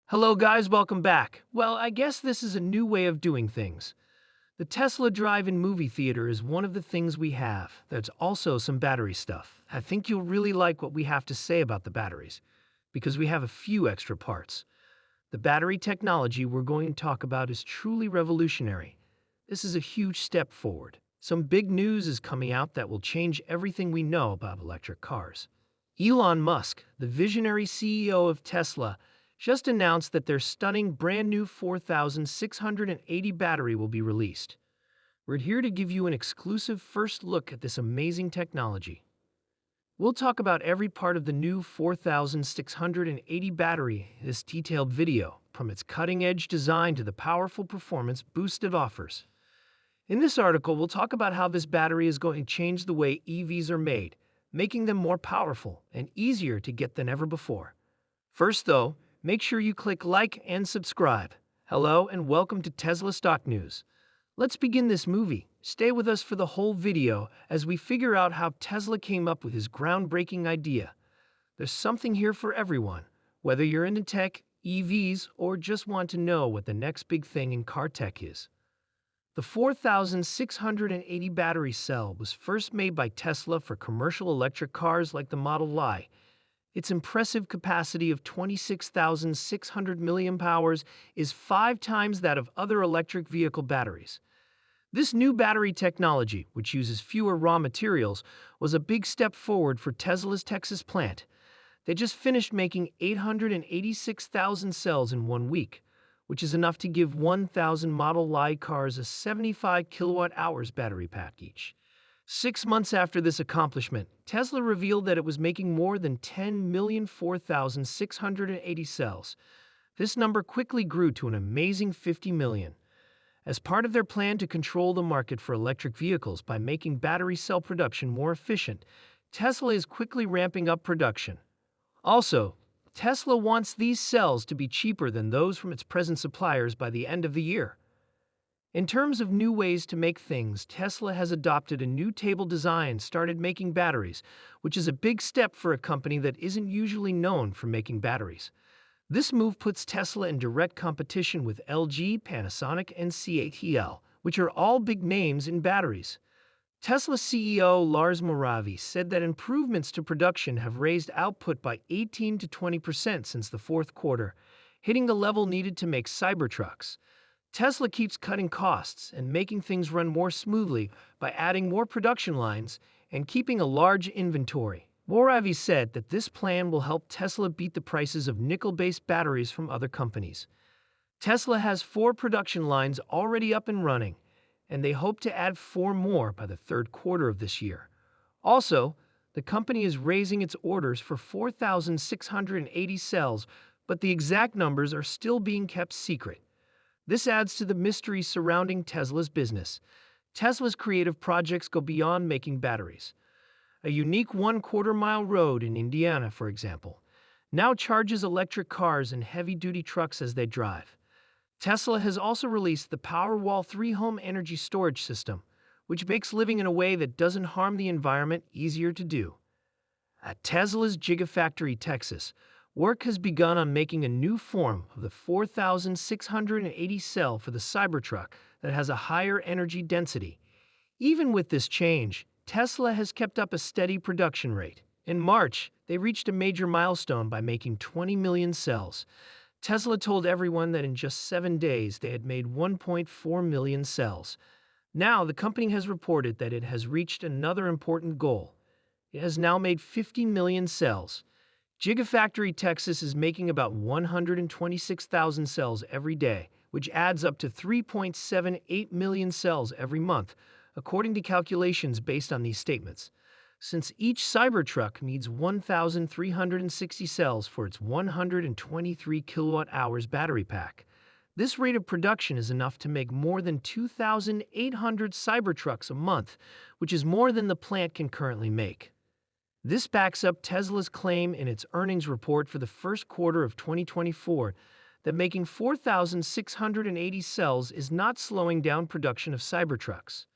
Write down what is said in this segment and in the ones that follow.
Hello guys, welcome back. Well, I guess this is a new way of doing things. The Tesla drive-in movie theater is one of the things we have. There's also some battery stuff. I think you'll really like what we have to say about the batteries, because we have a few extra parts. The battery technology we're going to talk about is truly revolutionary. This is a huge step forward. Some big news is coming out that will change everything we know about electric cars. Elon Musk, the visionary CEO of Tesla, just announced that their stunning brand new 4680 battery will be released. We're here to give you an exclusive first look at this amazing technology. We'll talk about every part of the new 4680 battery in this detailed video, from its cutting-edge design to the powerful performance boost it offers. In this article, we'll talk about how this battery is going to change the way EVs are made, making them more powerful and easier to get than ever before. First, though, make sure you click like and subscribe. Hello and welcome to Tesla Stock News. Let's begin this movie. Stay with us for the whole video as we figure out how Tesla came up with his groundbreaking idea. There's something here for everyone, whether you're into tech, EVs, or just want to know what the next big thing in car tech is. The 4680 battery cell was first made by Tesla for commercial electric cars like the Model Y. Its impressive capacity of 26,600 milliamp-hours is 5 times that of other electric vehicle batteries. This new battery technology, which uses fewer raw materials, was a big step forward for Tesla's Texas plant. They just finished making 886,000 cells in 1 week, which is enough to give 1,000 Model Y cars a 75 kilowatt-hours battery pack each. 6 months after this accomplishment, Tesla revealed that it was making more than 10 million 4,680 cells. This number quickly grew to an amazing 50 million. As part of their plan to control the market for electric vehicles by making battery cell production more efficient, Tesla is quickly ramping up production. Also, Tesla wants these cells to be cheaper than those from its present suppliers by the end of the year. In terms of new ways to make things, Tesla has adopted a new table design and started making batteries, which is a big step for a company that isn't usually known for making batteries. This move puts Tesla in direct competition with LG, Panasonic, and CATL, which are all big names in batteries. Tesla CEO Lars Moravi said that improvements to production have raised output by 18 to 20% since the fourth quarter, hitting the level needed to make Cybertrucks. Tesla keeps cutting costs and making things run more smoothly by adding more production lines and keeping a large inventory. Moravi said that this plan will help Tesla beat the prices of nickel-based batteries from other companies. Tesla has 4 production lines already up and running, and they hope to add 4 more by the third quarter of this year. Also, the company is raising its orders for 4,680 cells, but the exact numbers are still being kept secret. This adds to the mystery surrounding Tesla's business. Tesla's creative projects go beyond making batteries. A unique 1/4-mile road in Indiana, for example, now charges electric cars and heavy-duty trucks as they drive. Tesla has also released the Powerwall 3 home energy storage system, which makes living in a way that doesn't harm the environment easier to do. At Tesla's Gigafactory, Texas, work has begun on making a new form of the 4680 cell for the Cybertruck that has a higher energy density. Even with this change, Tesla has kept up a steady production rate. In March, they reached a major milestone by making 20 million cells. Tesla told everyone that in just 7 days they had made 1.4 million cells. Now, the company has reported that it has reached another important goal. It has now made 50 million cells. Gigafactory Texas is making about 126,000 cells every day, which adds up to 3.78 million cells every month, according to calculations based on these statements. Since each Cybertruck needs 1,360 cells for its 123 kilowatt-hours battery pack, this rate of production is enough to make more than 2,800 Cybertrucks a month, which is more than the plant can currently make. This backs up Tesla's claim in its earnings report for the first quarter of 2024 that making 4,680 cells is not slowing down production of Cybertrucks.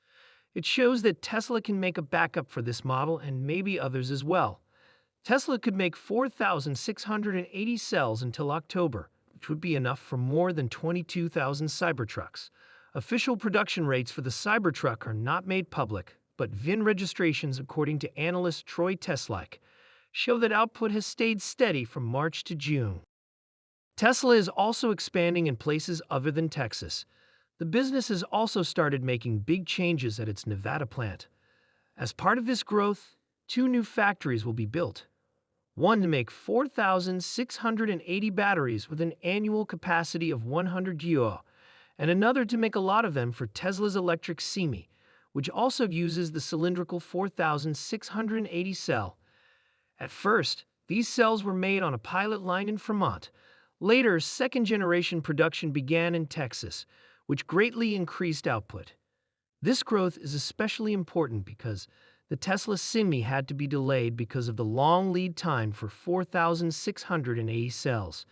It shows that Tesla can make a backup for this model and maybe others as well. Tesla could make 4,680 cells until October. which would be enough for more than 22,000 Cybertrucks. Official production rates for the Cybertruck are not made public, but VIN registrations, according to analyst Troy Tesla, show that output has stayed steady from March to June. Tesla is also expanding in places other than Texas. The business has also started making big changes at its Nevada plant. As part of this growth, 2 new factories will be built. One to make 4,680 batteries with an annual capacity of 100 GWh, and another to make a lot of them for Tesla's electric Semi, which also uses the cylindrical 4,680 cell. At first, these cells were made on a pilot line in Fremont. Later, second-generation production began in Texas, which greatly increased output. This growth is especially important because the Tesla Semi had to be delayed because of the long lead time for 4,680 cells.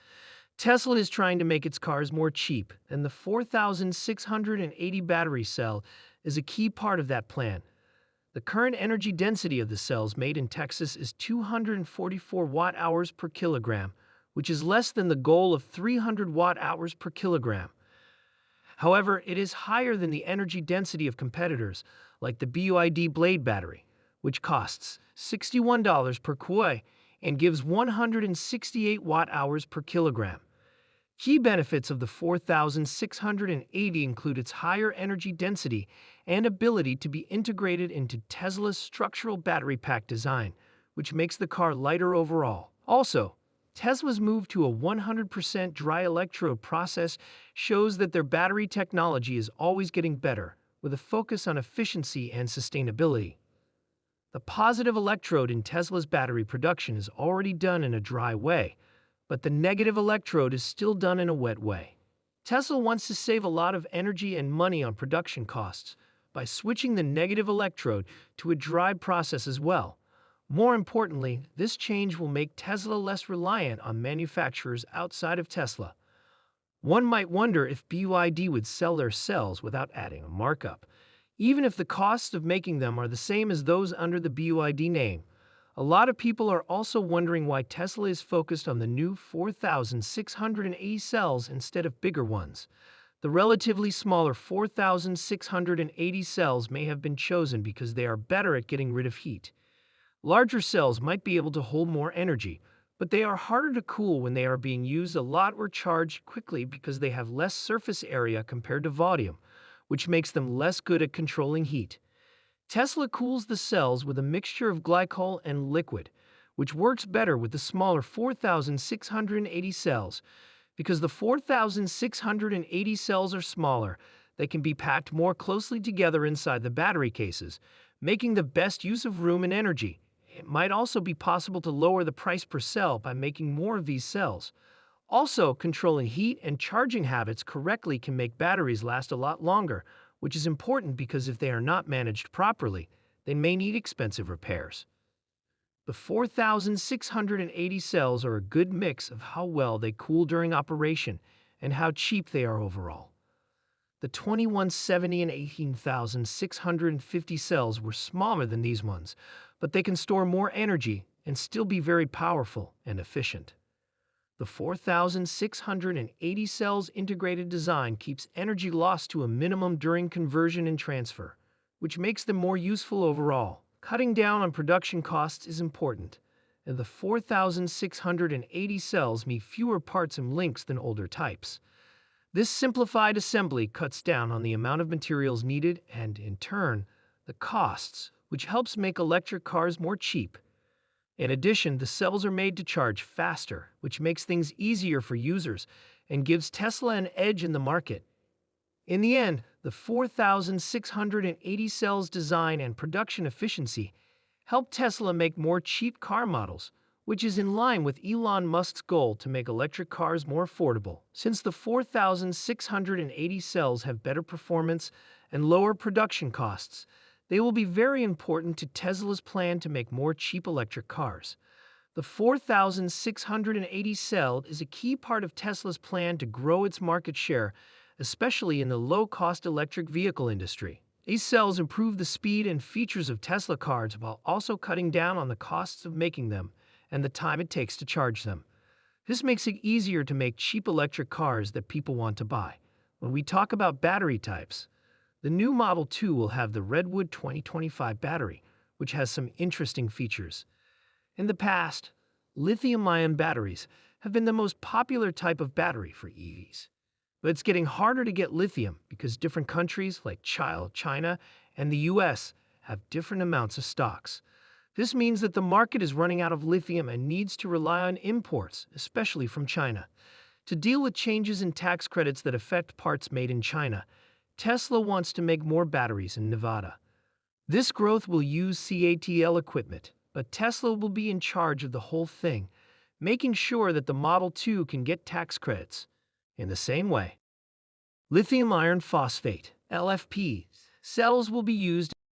Tesla is trying to make its cars more cheap, and the 4,680 battery cell is a key part of that plan. The current energy density of the cells made in Texas is 244 watt-hours per kilogram, which is less than the goal of 300 watt-hours per kilogram. However, it is higher than the energy density of competitors, like the BYD Blade battery, which costs $61 per kWh and gives 168 watt-hours per kilogram. Key benefits of the 4,680 include its higher energy density and ability to be integrated into Tesla's structural battery pack design, which makes the car lighter overall. Also, Tesla's move to a 100% dry electrode process shows that their battery technology is always getting better, with a focus on efficiency and sustainability. The positive electrode in Tesla's battery production is already done in a dry way, but the negative electrode is still done in a wet way. Tesla wants to save a lot of energy and money on production costs by switching the negative electrode to a dry process as well. More importantly, this change will make Tesla less reliant on manufacturers outside of Tesla. One might wonder if BYD would sell their cells without adding a markup, even if the costs of making them are the same as those under the BYD name. A lot of people are also wondering why Tesla is focused on the new 4,680 cells instead of bigger ones. The relatively smaller 4,680 cells may have been chosen because they are better at getting rid of heat. Larger cells might be able to hold more energy, but they are harder to cool when they are being used a lot or charged quickly because they have less surface area compared to volume, which makes them less good at controlling heat. Tesla cools the cells with a mixture of glycol and liquid, which works better with the smaller 4,680 cells. Because the 4,680 cells are smaller, they can be packed more closely together inside the battery cases, making the best use of room and energy. It might also be possible to lower the price per cell by making more of these cells. Also, controlling heat and charging habits correctly can make batteries last a lot longer, which is important because if they are not managed properly, they may need expensive repairs. The 4,680 cells are a good mix of how well they cool during operation and how cheap they are overall. The 2170 and 18,650 cells were smaller than these ones, but they can store more energy and still be very powerful and efficient. The 4,680 cells integrated design keeps energy loss to a minimum during conversion and transfer, which makes them more useful overall. Cutting down on production costs is important, and the 4,680 cells need fewer parts and links than older types. This simplified assembly cuts down on the amount of materials needed and, in turn, the costs, which helps make electric cars more cheap. In addition, the cells are made to charge faster, which makes things easier for users and gives Tesla an edge in the market. In the end, the 4,680 cells design and production efficiency help Tesla make more cheap car models, which is in line with Elon Musk's goal to make electric cars more affordable. Since the 4,680 cells have better performance and lower production costs, they will be very important to Tesla's plan to make more cheap electric cars. The 4,680 cell is a key part of Tesla's plan to grow its market share, especially in the low-cost electric vehicle industry. These cells improve the speed and features of Tesla cars while also cutting down on the costs of making them and the time it takes to charge them. This makes it easier to make cheap electric cars that people want to buy. When we talk about battery types, the new Model 2 will have the Redwood 2025 battery, which has some interesting features. In the past, lithium-ion batteries have been the most popular type of battery for EVs. But it's getting harder to get lithium because different countries like China and the US have different amounts of stocks. This means that the market is running out of lithium and needs to rely on imports, especially from China. To deal with changes in tax credits that affect parts made in China, Tesla wants to make more batteries in Nevada. This growth will use CATL equipment, but Tesla will be in charge of the whole thing, making sure that the Model 2 can get tax credits. In the same way, lithium iron phosphate, LFP, cells will be used